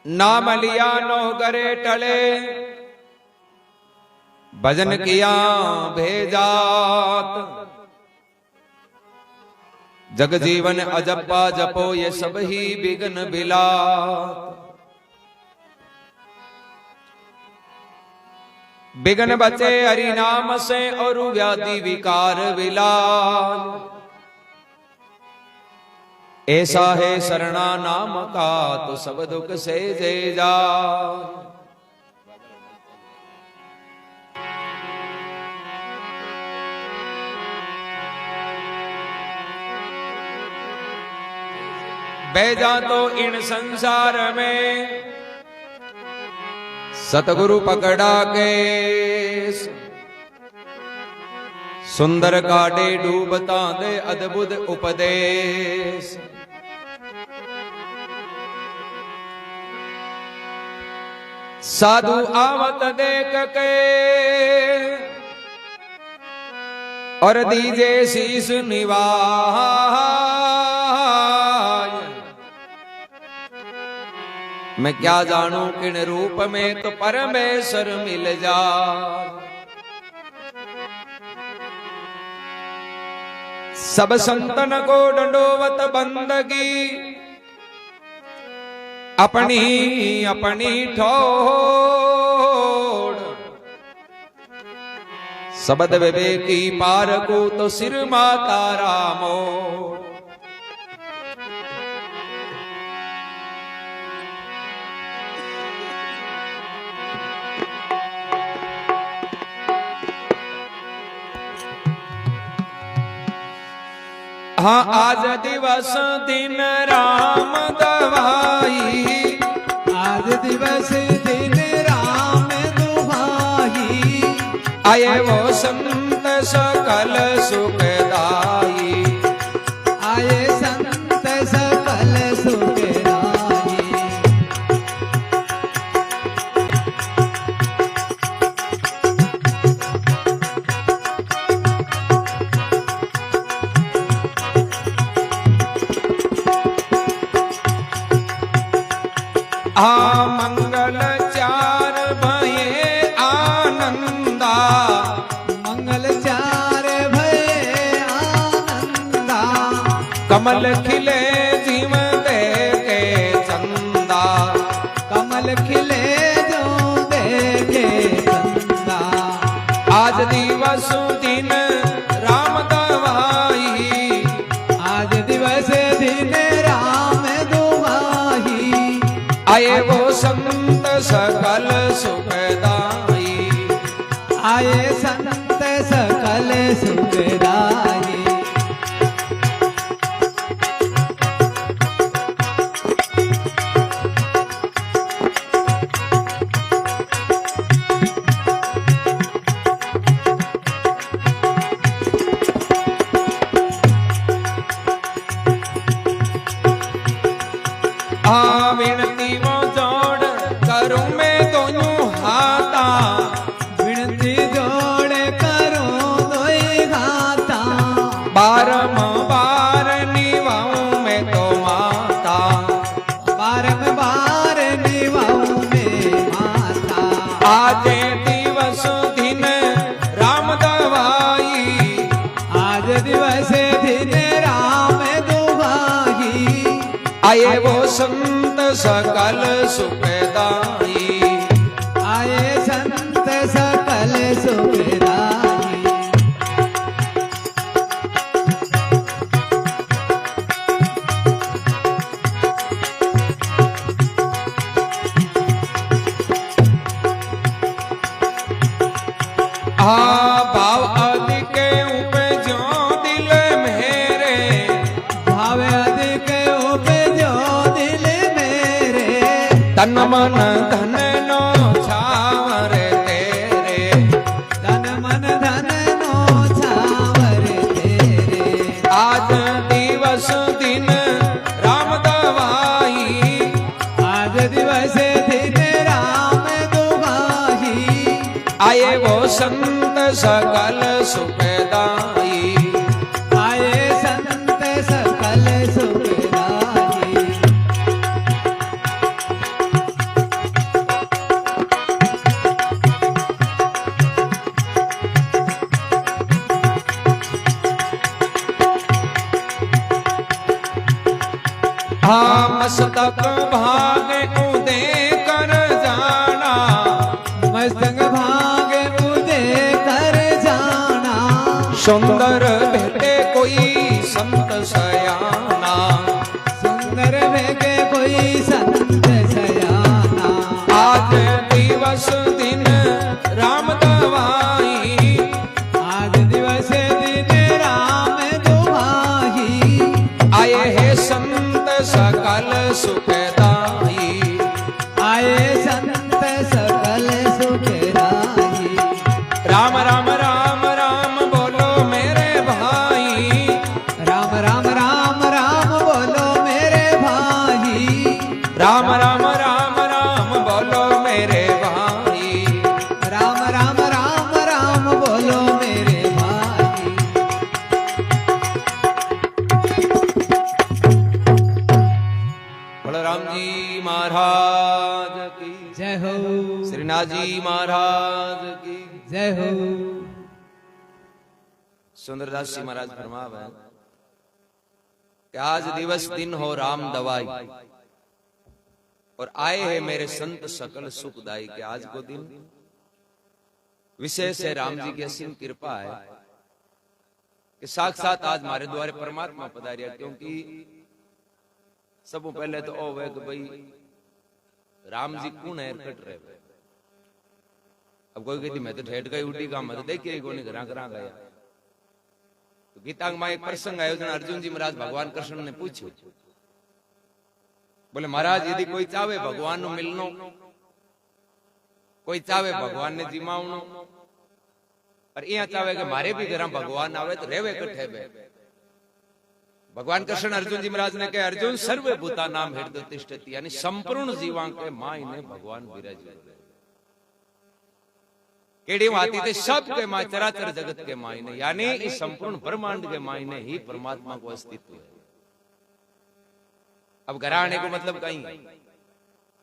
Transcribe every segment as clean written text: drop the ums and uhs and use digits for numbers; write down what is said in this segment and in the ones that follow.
नाम लिया नो करे टले, भजन किया भेजात। जग जीवन अजप्पा जपो ये सब ही बिघन बिलात। बिघन बचे हरि नाम से और व्याधि विकार विलाय। ऐसा है शरणा नाम का तो सब दुख से जे जाय। बैजा तो इन संसार में सतगुरु पकड़ा के, सुंदर काटे डूबता दे अद्भुत उपदेश। साधु आवत देख के और दीजे शीस निवाय। मैं क्या जानूं किन रूप में तो परमेश्वर मिल जाए। सब संतन को दंडोवत बंदगी, अपनी अपनी ठोड़। शब्द विवेकी पार को तो सिर माता रामो। हाँ आज दिवस दिन राम दवाई, आज दिवस दिन राम दुहाई। आए वो संत सकल सुखदाई, आए संत सकल सुखदाई। आ मंगल चार भये आनंदा, मंगल चार भये आनंदा। कमल खिले जीव देखे चंदा, कमल खिले जो देखे चंदा। आज दिवस दिन राम दवाई, आज दिवस दिन राम दुहाई। आए वो संत सकल सुखदाई, आए संत सकल सुखदाई। आ विनती वो जोड़ करूं मैं दोनों हाथा, विनती जोड़ करूं दोई हाथा। बारंबार निभाऊं मैं तो माता, बारंबार निभाऊं मैं माता। आज दिवस दिन राम दवाई, आज दिवस दिन राम दुहाई। आए वो संत सकल सुखदाई, आए संत सकल सुखदाई। आ भाव अधिक उपजो दिल मेरे, भाव अधिक उपजो दिल मेरे। तन मन धन नो छावर तेरे, तन मन धन नो छावर तेरे। आज दिवस दिन राम दवाई, आज दिवस दिन राम दुहाई। आए वो संत सकल सुखदाई, आए संत सकल सुखदाई। मस्तक भागे उदे कर जाना, मस्तक भागे उदे कर जाना, सुंदर भेटे कोई संत सयाना, सुंदर भेगे कोई संत सयाना, आज दिवस दिन राम दवाई, आज दिवस दिन राम दुहाई, आए है संत सकल सुखदाई, आए संत सकल सुखदाई, राम राम राम राम बोलो मेरे भाई, राम राम राम राम बोलो मेरे भाई, राम राम राम राम बोलो मेरे भाई, राम राम राम राम बोलो मेरे भाई। बलराम जी महाराज की, जय हो, श्रीनाथ जी महाराज की। जय हो। सुंदरदास जी महाराज फरमावे कि आज दिवस दिन हो राम दवाई, और आए हैं मेरे संत सकल सुखदाई, के आज को दिन विशेष है राम जी की असीम कृपा है कि साक्षात आज हमारे द्वारे परमात्मा पधारिया। क्योंकि सब पहले तो ओ वे कि भाई राम जी कौन है कट रहे। अब कोई कहती मैं तो ठेठ गई उठी का मैं तो देखिए कोई घरा घरा गया। तो गीता में एक प्रसंग आयोजन अर्जुन जी महाराज भगवान कृष्ण ने पूछो, बोले महाराज यदि कोई चाहे भगवान मिलनो, कोई चाहे भगवान ने जिमावनो, और यहाँ चाहे कि मारे भी घर भगवान आवे तो रेवे कठे बे। भगवान कृष्ण अर्जुन जी महाराज ने कहा अर्जुन सर्वे भूता नाम हृदय तिष्ठति, यानी संपूर्ण जीवा के माई ने भगवान विराजे। केड़ी आती थे सब के माई चराचर जगत के माई ने, यानी इस संपूर्ण ब्रह्मांड के माई ने ही परमात्मा को अस्तित्व है। अब घर आने को मतलब कहीं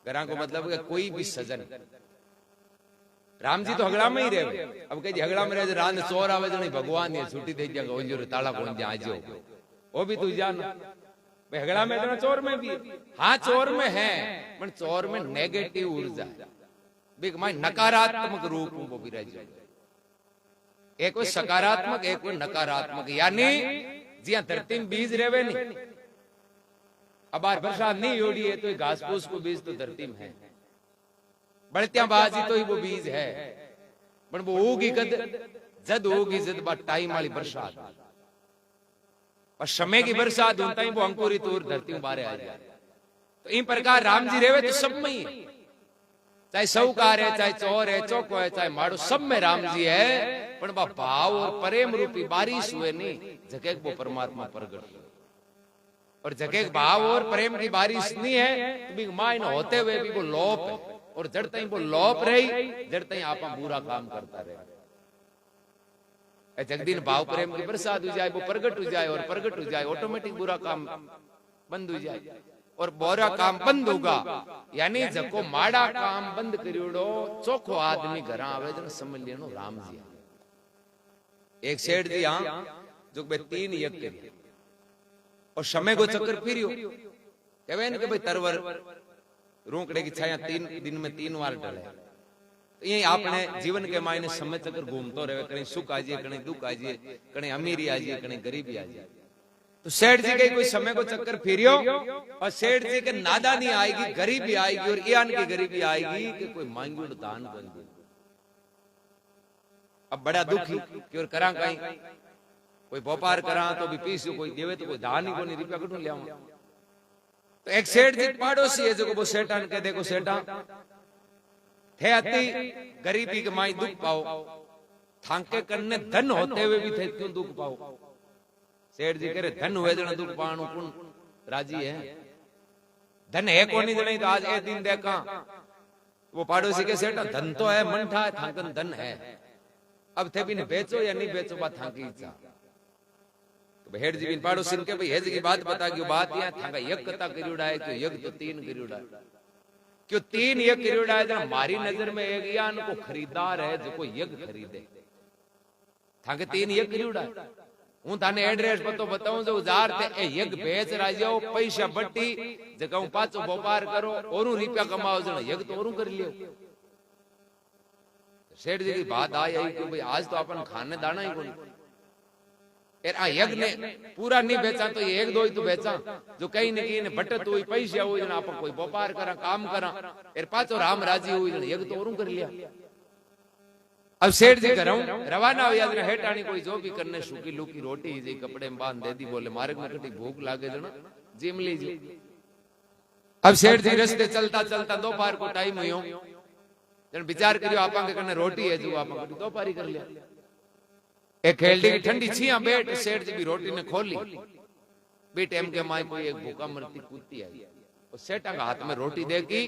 घरा को मतलब कोई भी सजन, राम जी तो हगड़ा में ही रहे। अब कह हगड़ा में रहे रात चोर आवे जो नहीं भगवान ये छुट्टी दे दिया गंजूर ताला कौन जा आज वो भी तू जान भाई हगड़ा में तो चोर में भी, हाँ चोर में है पर चोर में नेगेटिव ऊर्जा बिग माई नकारात्मक रूप वो विराज, एक कोई सकारात्मक एक कोई नकारात्मक, यानी जिया धरती में बीज रेवे नहीं। अब बार बरसात नहीं हो रही है तो घास फूस को बीज तो धरती में है, बढ़तिया बाजी तो ही वो बीज है, पर वो होगी जद होगी जद बात टाइम वाली बरसात, और समय की बरसात होता ही वो अंकुरित और धरती में बाहर आ जाए। तो इन प्रकार राम जी रेवे तो सब में ही है, चाहे सौकार है चाहे चोर है चौको है चाहे माड़ो, सब में राम जी है। पर भाव और प्रेम रूपी बारिश हुए नहीं जगह वो परमात्मा प्रगट, और जगह भाव और प्रेम की बारिश नहीं है तो भी माइन होते हुए भी वो लोप है, और जड़ते ही वो लोप रही जड़ते ही आप बुरा काम करता रहे। जगदीन भाव प्रेम की बरसात हो जाए वो प्रगट हो जाए, और प्रगट हो जाए ऑटोमेटिक बुरा काम बंद हो जाए, और बोरा काम बंद होगा। यानी जको माड़ा काम बंद करियोड़ो चोखो आदमी घर आवे जन समझ लेनो राम जी। एक सेठ जी यहाँ जो 3 यज्ञ करिए और समय को चक्कर फिरियो कहे न कि भाई तरवर रोकड़े की छाया 3 दिन में 3 बार डले। तो यही आपने जीवन के मायने समय चक्कर घूमतो रहे, कहीं सुख आ जाए कहीं दुख आ जाए, कहीं अमीरी आ जाए कहीं गरीबी आ जाए। तो सेठ जी के कोई समय को चक्कर फिरियो और सेठ जी के नादा नहीं आएगी, गरीबी आएगी, और यान की गरीबी आएगी कि कोई मांगी दान कर दे। अब बड़ा दुखी कि और करा कहीं कोई व्यापार करा तो भी पीसू, कोई देवे तो कोई दान ही को नहीं रुपया कटू लिया। तो एक सेठ जी पड़ोसी है जो वो सेठान के देखो सेठा थे अति गरीबी के माई दुख पाओ, थांके करने धन होते हुए भी थे क्यों दुख पाओ। सेठ जी कह रहे धन हुए जन दुख पाणु कौन राजी है, धन है कौन नहीं जने। तो आज एक दिन देखा वो पड़ोसी के सेठ धन तो है मंठा है थांकन धन है, अब थे भी ने बेचो या नहीं बेचो बात थांकी इच्छा। तो हेड जी बिन पड़ोसी के भाई हेज की बात बता क्यों बात यहाँ थांका यज्ञ कता करियोड़ा है क्यों यज्ञ तो 3 करियोड़ा क्यों 3 यज्ञ करियोड़ा है। जरा हमारी नजर में एक यान को खरीदार है जो कोई यज्ञ खरीदे, थांके 3 यज्ञ करियोड़ा હું તને એડ્રેસ પતો બતાવું છું જાર તે એ એક ભેજ રાજાઓ પૈસા બટ્ટી જે કહું પાછો વેપાર કરો ઓરું રૂપિયા કમાવો જણ એક તો ઓરું કરી લ્યો શેઠ जी की बात आई कि भाई आज तो अपन खाने दाना ही कोनी यार आ यज्ञ ने पूरा नहीं बेचा तो ये एक दो ही तो बेचा जो कहीं न कहीं ने बटत हुई पैसे हुई जन अपन कोई व्यापार करा काम करा यार पाछो राम राजी हुई जन यज्ञ तो ओरू कर लिया अब सेठ जी कराऊं रवाना हो याद हेटाणी कोई जो भी करने सूखी लूकी रोटी जी कपड़े में बांध दे दी बोले मार्ग में कटी भूख लागे जना जिम लीजिए अब सेठ जी रस्ते चलता चलता दोपहर को टाइम हुई जन विचार करियो आपा के कने रोटी है जो आपा कटी दोपहरी कर लिया एक खेलडी की ठंडी छिया बैठ सेठ जी भी रोटी ने खोली बे टाइम के माई कोई एक भूखा मरती कुत्ती आई और सेठा का हाथ में रोटी देगी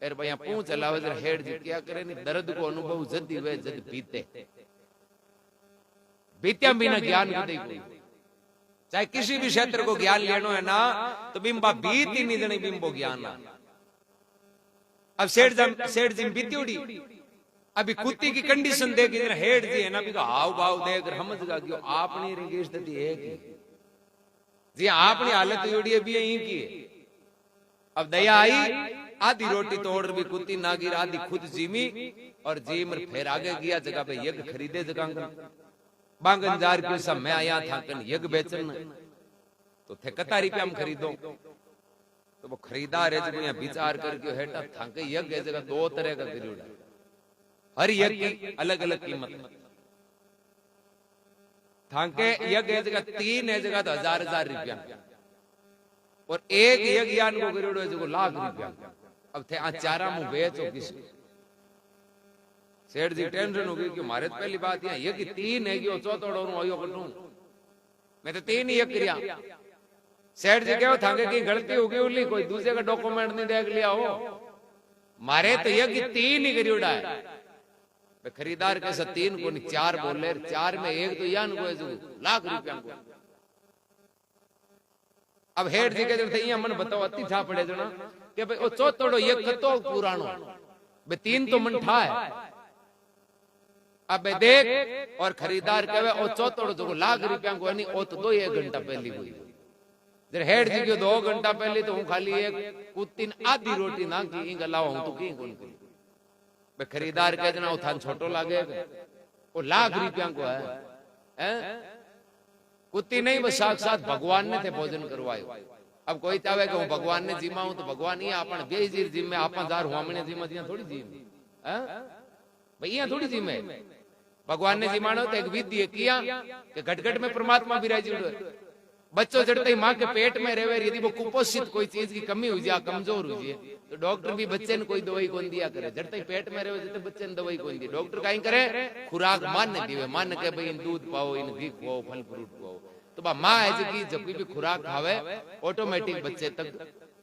एर भैया पूछ चलावे जरा हेड जी क्या करे नी दर्द को अनुभव जदी वे जद पीते बीत्या बिना ज्ञान को कोई चाहे किसी भी क्षेत्र को ज्ञान लेनो है ना तो बिंबा बीत ही नहीं जनी बिंबो ज्ञान अब सेठ जी बीती उड़ी अभी कुत्ती की कंडीशन देख इधर हेड जी है ना भी हाव भाव देख समझ गा कि आपनी रिंगेश दती है की जी आपनी हालत उड़ी भी यही की अब दया आई आधी रोटी तोड़ भी कुत्ती ना गिर आधी खुद जीमी और जीम फिर आगे गया जगह पे यज्ञ खरीदे जगह बांगन जार के सब मैं आया था कन यज्ञ बेचन तो थे कता रुपया में खरीदो तो वो खरीदार है जो यहाँ विचार करके हेटा था कि यज्ञ जगह दो तरह का गिरोड़ा हर यज्ञ की अलग अलग कीमत था के यज्ञ जगह 3 है जगह तो 1000 रुपया और एक यज्ञ यान को गिरोड़ो जो लाख रुपया अब थे चारा मुंह बेचो किसी सेठ जी टेंशन हो गई कि मारे तो पहली बात ये कि 3 है कि चौथोड़ो आयो करूं मैं तो 3 ही यज्ञ करिया सेठ जी कहो थांगे की गलती हो गई उली कोई दूसरे का डॉक्यूमेंट नहीं देख लिया हो मारे तो यज्ञ 3 ही करियोड़ा है खरीदार कैसा 3 को नहीं 4 बोले 4 में एक तो यान को लाख रुपया को अब हेड जी के मन बताओ अति ठा पड़े जो ना कि भाई ओ चौथोड़ो ये कतो पुरानो बे 3 तो मन ठा है अब देख और खरीदार कहे ओ चौथोड़ो जो लाख रुपया को नहीं ओ तो 2 घंटा पहली हुई जर हेड जी के 2 घंटा पहले तो हूं खाली एक कुत्ती आधी रोटी ना की इंग लाओ हूं तो की कोन की बे खरीदार कहे जना थान छोटो लागे ओ लाख रुपया को है हैं कुत्ती नहीं बस साक्षात भगवान ने थे भोजन करवायो अब कोई चाहे कि भगवान ने जीमा हूं तो भगवान ये अपन बेजीर जिम में आपन जार हुआमणे जीमा दिया थोड़ी जीम हैं भाई यहां थोड़ी जीम है भगवान ने जीमानो तो एक विधि किया कि घट-घट में परमात्मा विराजी हुए बच्चों जड़ते ही मां के पेट में रहे यदि वो कुपोषित कोई चीज की कमी हुई जाए कमजोर हुई जाए तो डॉक्टर भी बच्चे ने कोई दवाई कौन दिया करे जड़ते ही पेट में रहे जड़ते बच्चे ने दवाई कौन दी डॉक्टर कहीं करे खुराक मान दिवे मान के भाई इन दूध पाओ इन घी खाओ फल फ्रूट खाओ तो बा मां है जी जब भी खुराक खावे ऑटोमेटिक बच्चे तक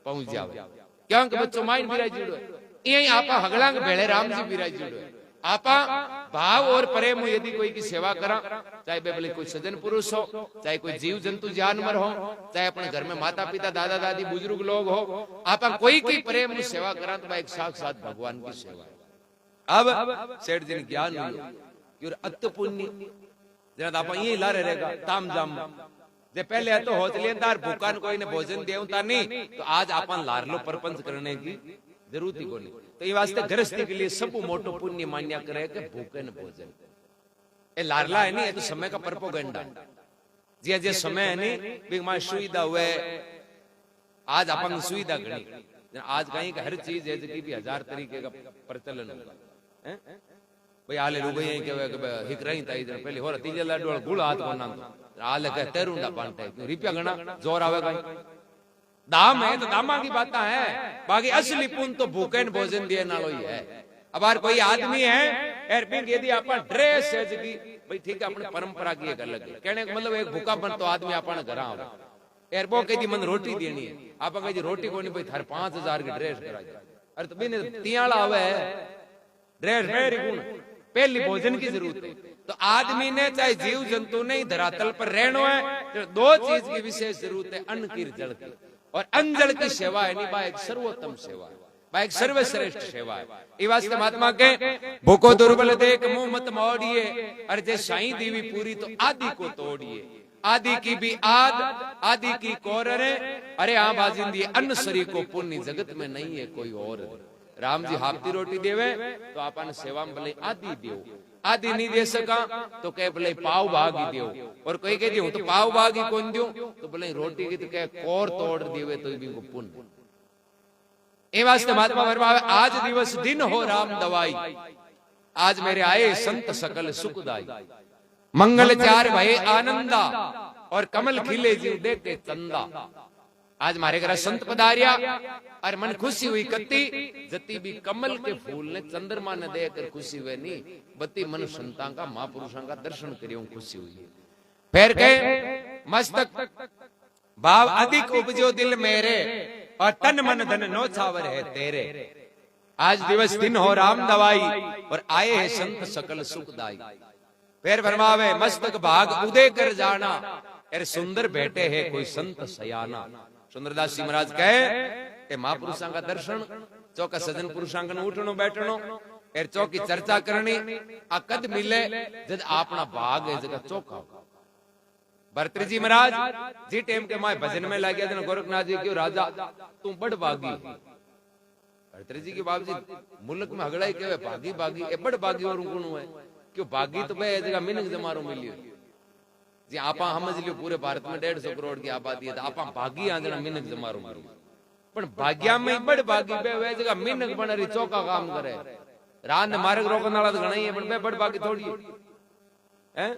पहुंच जावे क्योंकि बच्चों माइन विराजी जुड़ो यही आपा हगलांग भेड़े राम जी विराजी जुड़ो आपा भाव और प्रेम यदि कोई की सेवा करा चाहे बेबले कोई सज्जन पुरुष हो चाहे कोई जीव जंतु जानवर हो चाहे अपने घर में माता पिता दादा दादी बुजुर्ग लोग हो आपा कोई की प्रेम सेवा करा तो एक साक्षात भगवान की सेवा अब सेठ जी ने ज्ञान हुई कि अत पुण्य जरा आप ये ला रहेगा ताम जाम जे पहले तो होचलेदार भूखान कोई ने भोजन देवता नहीं तो आज आपन लारलो परपंच करने की जरूरत ही कोनी तो ये वास्ते गृहस्थी के लिए सब मोटो पुण्य मान्या करे कि भूखे न भोजन ए लारला है नहीं ये तो समय का परपोगंडा जी जे समय है नहीं बिग मां सुविधा हुए आज अपन सुविधा घणी आज कहीं का हर चीज है की भी 1000 तरीके का प्रचलन होगा भाई आले रुगई के हिक रही था इधर पहले हो तीजे लाडू गुड़ हाथ को नाम आले के तेरुंडा बांटे रुपया घना जोर आवे कहीं दाम है तो दामा की बात है बाकी असली पुण्य तो भूखे भोजन दिए नालो ही है अब यार कोई आदमी है एयरपिंग यदि आप ड्रेस है जी भाई ठीक है अपने परंपरा की एक अलग है कहने का मतलब एक भूखा बन तो आदमी अपन घर आवे एयरपो कह दी मन रोटी देनी है आप कह दी रोटी को नहीं भाई थार 5000 की ड्रेस करा अरे तो बिन तियाला आवे ड्रेस मेरी गुण पहली भोजन की जरूरत है तो आदमी ने चाहे जीव जंतु नहीं धरातल पर रहना है तो 2 चीज की विशेष जरूरत है अन्न की जल की और अंजल की सेवा है नहीं एक सर्वोत्तम सेवा है एक सर्वश्रेष्ठ सेवा है ये वास्ते महात्मा के भूखो दुर्बल देख मुंह मत मोड़िए अरे जे साईं दीवी पूरी तो आदि को तोड़िए आदि की भी आदि की कौर रे। अरे हाँ बाजिंदी अन्न शरी को पुण्य जगत में नहीं है कोई और। राम जी हाफती रोटी देवे तो आपन सेवा में भले आदि देव, आदि नहीं दे सका तो कहे भले पाव भागी देव, और कोई कह दू तो पाव भागी कौन दू तो भले रोटी की तो कहे कौर तोड़ देवे तो भी को पुण्य। ए वास्ते महात्मा फरमावे आज दिवस दिन हो राम दवाई, आज मेरे आए संत सकल सुखदाई। मंगल चार भये आनंदा और कमल खिले जीव देखे चंदा। आज मारे घर संत पधारिया और मन खुशी हुई कत्ती जती भी कमल के फूल ने चंद्रमा ने देकर खुशी हुए नहीं बत्ती मन संतां का महापुरुषों का दर्शन करियो खुशी हुई। फिर कहे मस्तक भाव अधिक उपजो दिल मेरे और तन मन धन नो छावर है तेरे। आज दिवस दिन हो राम दवाई और आए हैं संत सकल सुखदाई। फिर फरमावे मस्तक भाग उदय कर जाना अरे सुंदर बैठे है कोई संत सयाना। सुंदरदास जी महाराज कहे महापुरुषों का दर्शन चौका सजन पुरुषांक उठनो बैठनो एर चौकी चर्चा करनी आ कद मिले जब अपना भाग है जगह चौका। भरतरी जी महाराज जी टेम के माए भजन में लग गया गोरखनाथ जी क्यों राजा तू बड़ बागी। भरतरी जी के बाप जी मुल्क में हगड़ाई के भागी भागी ए बड़ बागी और गुण है क्यों भागी तो बे जगह मिनक जमारो मिलियो जी आपा समझ लियो पूरे भारत में 150 करोड़ की आबादी है तो आपा भागी आंजना मिनक जमारो मिलियो पण भाग्या में बड़ भागी बे वे जगह मिनक बन रही चौका काम करे। रात मार्ग रोकने वाला तो घणा ही है पण बे बड़ भागी थोड़ी है।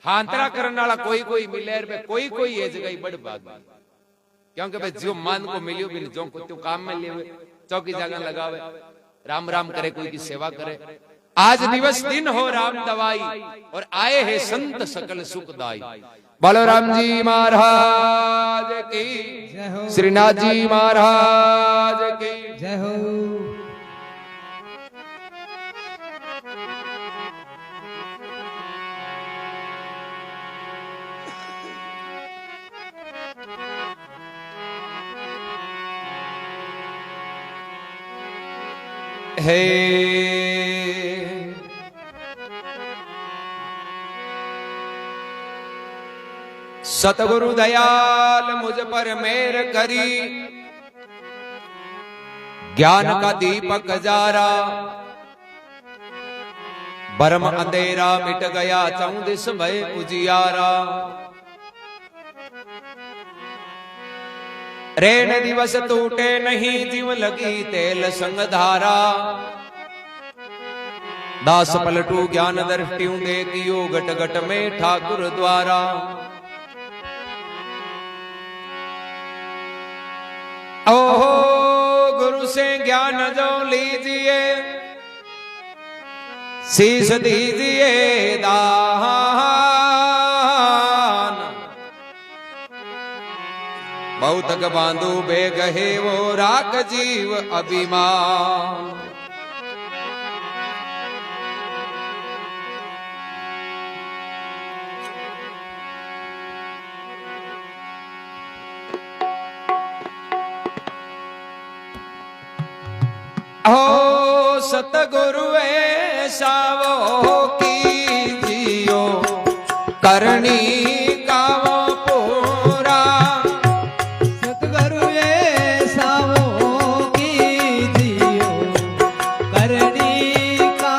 हांतरा करने वाला कोई कोई मिले पे कोई कोई है जगह बड़ भागी क्योंकि भाई जो मान को मिलियो भी जो को त्यो काम में लिए चौकी जगह लगावे राम राम करे कोई की सेवा करे। आज दिवस दिन हो राम दवाई और आए हैं संत सकल सुखदाई। बोलो राम जी महाराज की जय हो, श्रीनाथ जी महाराज की जय हो। हे सतगुरु दयाल मुझ पर मेर करी ज्ञान का दीपक जारा बरम अंधेरा मिट गया चौदिस भय उजियारा। रेण दिवस टूटे नहीं जीव लगी तेल संग धारा। दास पलटू ज्ञान दृष्टियों देखियो घट घट में ठाकुर द्वारा। ओहो गुरु से ज्ञान जो लीजिए शीश दीजिए दान। बहुतक बांधु बेगहे वो राख जीव अभिमान। हो सतगुरु ऐसा वो कीजियो करनी का वो पूरा। सतगुरु ऐसा वो कीजियो करनी का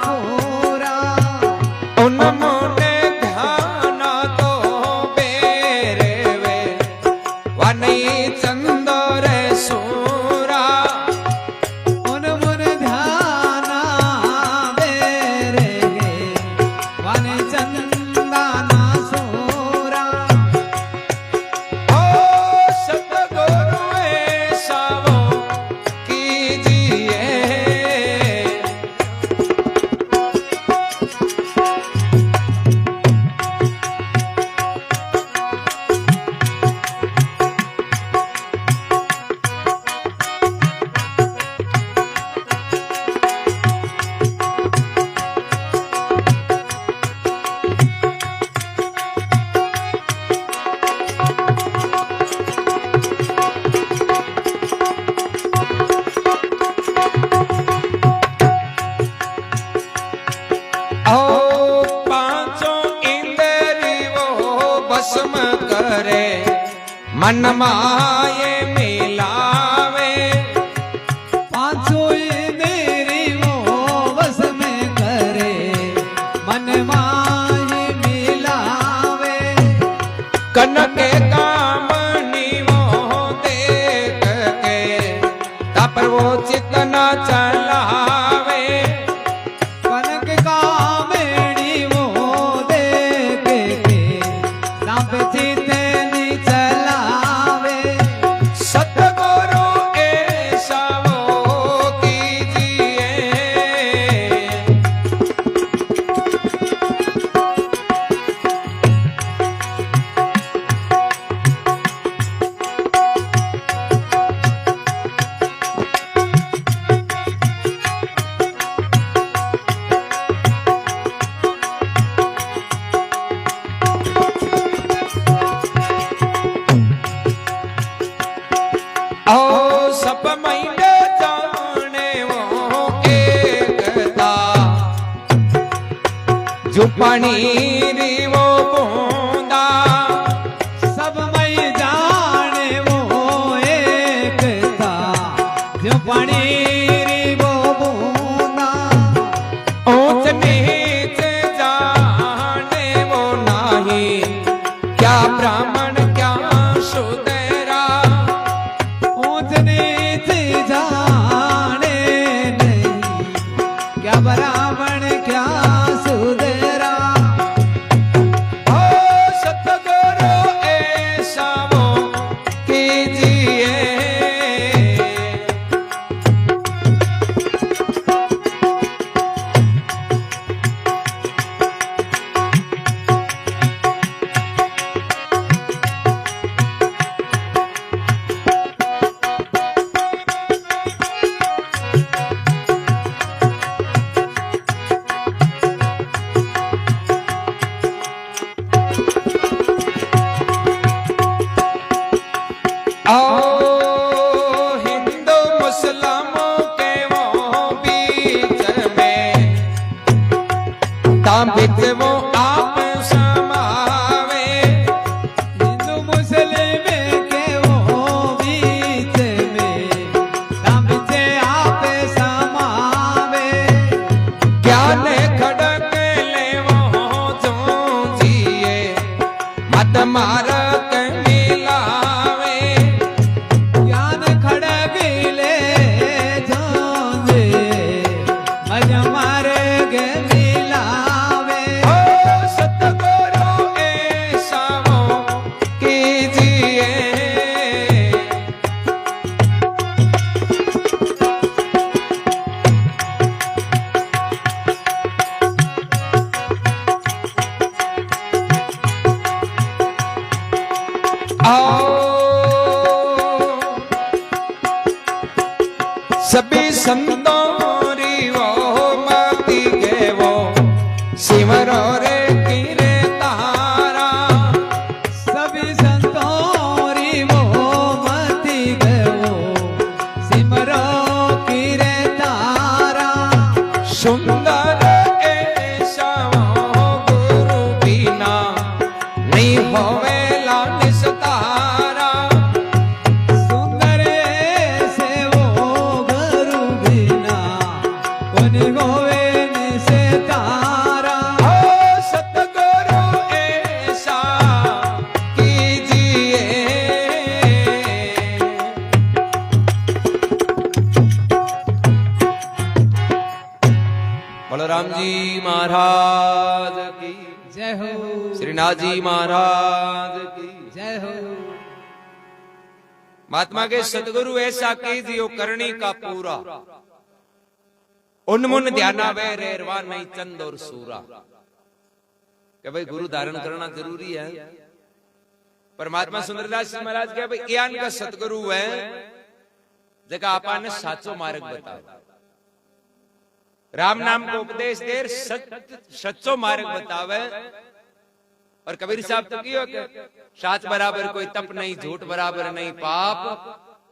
पूरा। उन मुने ध्यान तो बेरे वे वनी चंदर सूरा। उन मुन ध्याना बेरे गे वन चंदाना सो मन माये मिलावे पाछो मेरी वो बस में करे मन माये मिलावे कनके कामनी वो देख के तापर वो चितना चलावे कनक कामणी वो देख के ताप चितनी चलावे सतगुरु ऐसा वो कीजिए ओ सब महीने जाने वो एकता जो पानी री वो बूंदा सब मई जाने वो एक था जो पणीरी वो बूंदा ऊंच नीच जाने वो नाही क्या ब्राह्मण क्या शूद्रा ऊंच नीच जाने नहीं क्या ब्राह्मण क्या सुधरा ओ सतगुरु ऐसा वो कीजिए आओ हिंदू मुस्लिमों के वो बीच में ताबित वो आप समावे हिंदू मुस्लिम के वो बीच में सब से आप समावे ज्ञान खड़क ले वो जो जिए मत मारक मिलावे ज्ञान खड़ग ले जाने मज मार्ग मिलावे ओ सतगुरु ऐसा वो कीजिए आओ सभी संतों री वो मती के वो सिमरो रे कीरे तारा सभी संतोरी वो मति गयो सिमरो किरे तारा सुंदर ऐसा वो गुरु बिना नहीं होवेला निस्तारा सुंदर से वो गुरु बिना कौन होवे से तारा ओ सतगुरु ऐसा कीजिए बलराम जी महाराज की जय हो श्रीनाथ जी महाराज की जय हो महात्मा के सतगुरु ऐसा कीजियो करनी का पूरा उन्मुन ध्याना वे रेरवा नहीं चंद और सूरा कि भाई गुरु धारण करना जरूरी है। परमात्मा सुंदरदास जी महाराज के भाई ज्ञान का सतगुरु है जगह आपा ने साचो मार्ग बताओ राम नाम को उपदेश देर सच्चो मार्ग बतावे। और कबीर साहब तो कियो के साच बराबर कोई तप नहीं, झूठ बराबर नहीं पाप,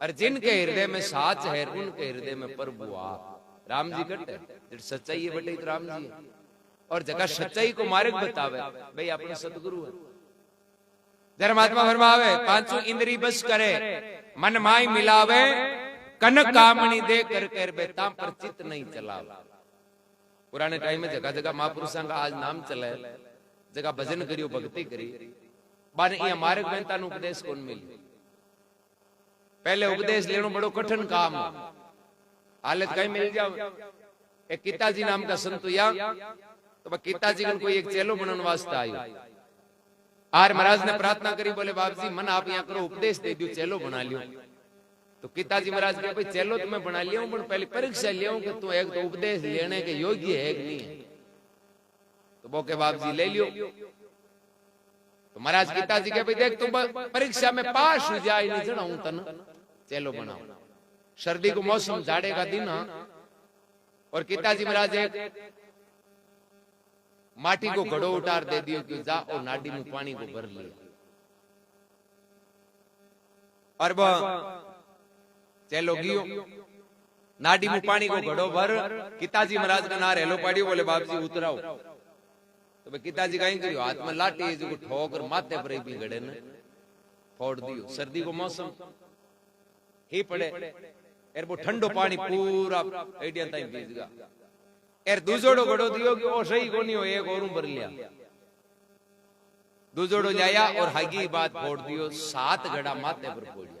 और जिनके हृदय में साच है उनके हृदय में प्रभु आप। राम जी कटे सच्चाई है बटे राम जी है। और जगह सच्चाई को मार्ग बतावे भाई अपने सतगुरु है। धर्मात्मा फरमावे पांचों इंद्री बस करे मन माई मिलावे कनक कामणी दे कर कर बेता पर चित नहीं चलावे। पुराने टाइम में जगह जगह महापुरुषों का आज नाम चले, जगह भजन करियो भक्ति करी, बाने ये मार्ग में तानु उपदेश कौन मिली। पहले उपदेश लेनो बड़ो कठिन काम, हालत कहीं मिल जाओ। एक कीताजी नाम का संत या तो कीताजी को कोई एक चेलो बनने वास्ते आयो। आर महाराज ने प्रार्थना करी, बोले बाप जी मन आप यहाँ करो उपदेश दे दियो, चेलो बना लियो। तो कीताजी महाराज ने भाई चेलो तो मैं बना लिया हूं, पर पहले परीक्षा लिया कि तू एक तो उपदेश लेने के योग्य है कि नहीं है। तो बोके बाप जी ले लियो। तो महाराज कीताजी के भाई देख तू परीक्षा में पास हो जाए नहीं जड़ा हूं तन चेलो बनाओ। सर्दी को मौसम, जाड़े का दिन, और कीताजी महाराज एक माटी को घड़ो उतार दे दियो कि जा और नाडी में पानी को भर लिया। और वो चलो गियो नाडी में पानी को घड़ो भर, कीताजी महाराज का नार हेलो पाड़ियो, बोले बाप जी उतराओ। तो कीताजी कहीं करियो हाथ में लाठी जो ठोक और माथे पर भी घड़े ने फोड़ दियो। सर्दी को मौसम ही पड़े, एर वो ठंडो पानी पूरा एडिया ताई भीजगा। एर दूजोड़ो घड़ो दियो कि ओ सही कोनी हो, एक और भर लिया। दूजोड़ो लाया और हगी बात फोड़ दियो, 7 घड़ा माथे पर फोड़िया।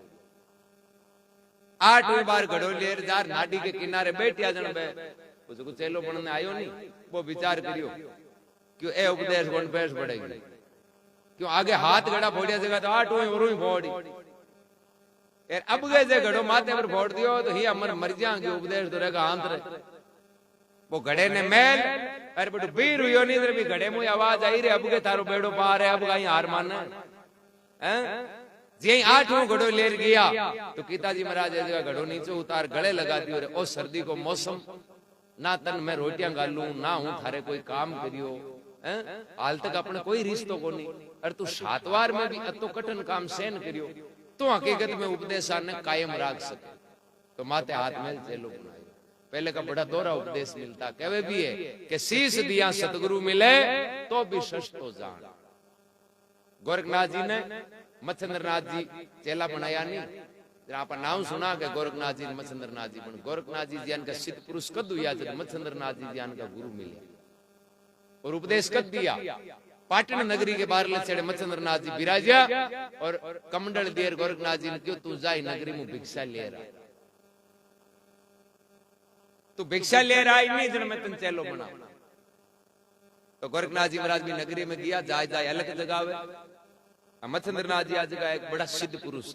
8 बार घड़ो लेर जार नाडी के किनारे बैठिया जन बे उसको चेलो बनने आयो नहीं। वो विचार करियो क्यों ए उपदेश कौन पेश पड़ेगी, क्यों आगे हाथ घड़ा फोड़िया जगह तो 8 और ही फोड़ी। यार अब गए जे घड़ो माथे पर फोड़ दियो तो ही अमर मर जाएंगे, उपदेश तो रहेगा आंतरे। वो घड़े ने मैल अरे बटू बीर हुई नहीं इधर भी घड़े मुझे आवाज आई रे, अब के थारो बेड़ो पार है, अब कहीं हार मानना है। जी 8वां घड़ो लेर गया तो कीताजी महाराज जगह घड़ो नीचे उतार गले लगा दियो रे। ओ सर्दी को मौसम, ना तन मैं रोटियां गालू ना हूं थारे कोई काम करियो, हाल तक अपने कोई रिश्तो को नहीं। अरे तू 7वार में भी अतो कठिन काम सहन करियो तो हकीकत में उपदेश ने कायम रख सके। तो माते हाथ में चेलो बनाए। पहले का बड़ा दोहरा उपदेश मिलता, कहवे भी है कि शीश दिया सतगुरु मिले तो भी सस्तो जान। गोरखनाथ जी ने मच्छिंद्रनाथ जी चेला बनाया नहीं। आप नाम सुना के गोरखनाथ जी मच्छिंद्रनाथ जी बन। गोरखनाथ जी ज्ञान का सिद्ध पुरुष कद हुआ जब मच्छिंद्रनाथ जी ज्ञान का गुरु मिले और उपदेश कद दिया। पाटन नगरी के बाहर लचड़े मच्छिंद्रनाथ जी विराजा और कमंडल देर गोरखनाथ जी ने क्यों तू जाई नगरी में भिक्षा ले रहा, तू भिक्षा ले रहा नहीं जन मैं तन चेलो बना। तो गोरखनाथ जी महाराज भी नगरी में गया, जाय जाय अलग जगह। मच्छिंद्रनाथ जी आज का एक बड़ा सिद्ध पुरुष,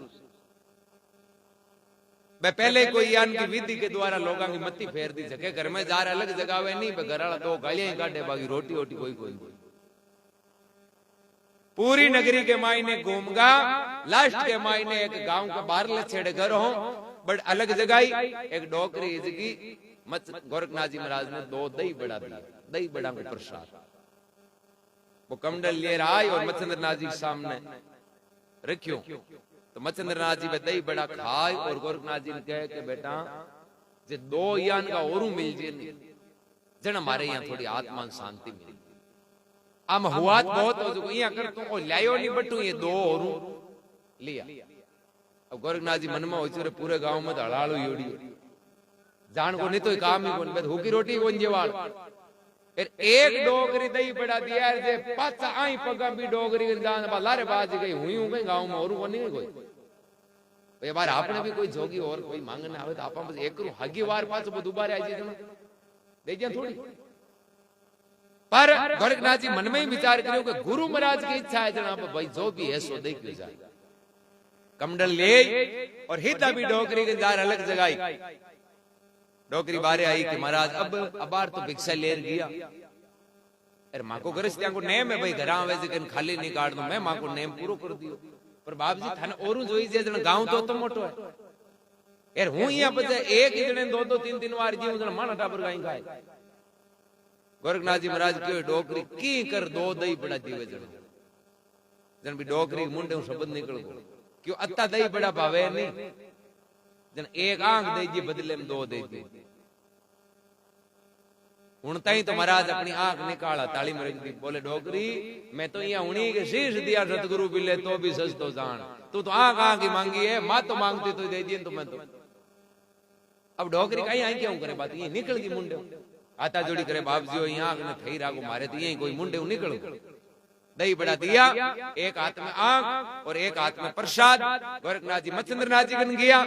मैं पहले कोई यान की विधि के द्वारा लोगों की मत्ती फेर दी सके। घर में जा रहा अलग जगह नहीं, घर वाला 2 गालियां काटे, बाकी रोटी वोटी कोई कोई। पूरी नगरी के मायने घूमगा, लास्ट के मायने एक गांव के बाहर लछेड़े घर हो बट अलग जगह एक डोकरी इसकी गोरखनाथ जी महाराज ने 2 दही बड़ा दिया, दही बड़ा को प्रसाद। वो कमंडल ले आए और मच्छिंद्रनाथ जी सामने रखियो। तो मच्छिंद्रनाथ जी दही बड़ा खाए और गोरखनाथ जी ने कहे कि बेटा जे 2 यान का और मिल जे जन हमारे यहाँ थोड़ी आत्मा शांति मिली। आम हुआ बहुत हो जो यहाँ कर तू लायो नहीं बटू ये 2 और लिया। अब गोरखनाथ जी मन में हो पूरे गांव में हड़ाड़ो योड़ी जान को नहीं तो काम ही कौन हुकी रोटी कौन जेवाड़। एक डोगरी दही बड़ा दिया जे पाचा आई पगा भी डोगरी जान लारे बाज गई हुई हूं कहीं गांव में और को नहीं कोई। भाई बार आपने भी कोई जोगी और कोई मांगने आवे तो आप बस एक हगी वार पास वो दोबारा आई जी दे जा थोड़ी। पर गोरखनाथ जी मन में ही विचार करियो कि गुरु महाराज की इच्छा है जनाब भाई जो भी है सो दे क्यों जाए। कमंडल ले और हिता भी डोगरी के जार अलग जगह डोकरी बारे आई कि महाराज अब अबार तो भिक्षा लेर गया। अरे माँ को गरस्तियां को नेम है भाई घर आवे से खाली नहीं काट दो, मैं माँ को नेम पूरो कर दियो। पर बाप जी थाने और जोई जे जन गांव तो मोटो है यार हूं यहाँ बचे एक ही जने 2-2 3-3 बार जी जन माना टाबर गाई खाए। गोरखनाथ जी महाराज क्यों डोकरी की कर 2 दही बड़ा दीवे जन भी डोकरी मुंडे शब्द निकल गो क्यों अत्ता दही बड़ा भावे नहीं जन एक आंख दे जी बदले में 2 दे दी। उणता ही तो महाराज अपनी आंख निकाला, ताली में रख दी, बोले डोकरी मैं तो यहाँ उन्हीं के शीश दिया सतगुरु बिले तो भी सस्तो जान, तू तो आंख आंख ही मांगी है, माँ तो मांगती तो दे दी तुम्हें तो। अब डोकरी कहीं आई क्यों करे बात, ये निकल गई मुंडे आता जोड़ी करे बाप जी यहाँ आंख ने थई रागो मारे तो यही कोई मुंडे निकल दही बड़ा दिया, एक हाथ में आंख और एक हाथ में प्रसाद। गोरखनाथ जी मच्छिंद्रनाथ जी कन गया।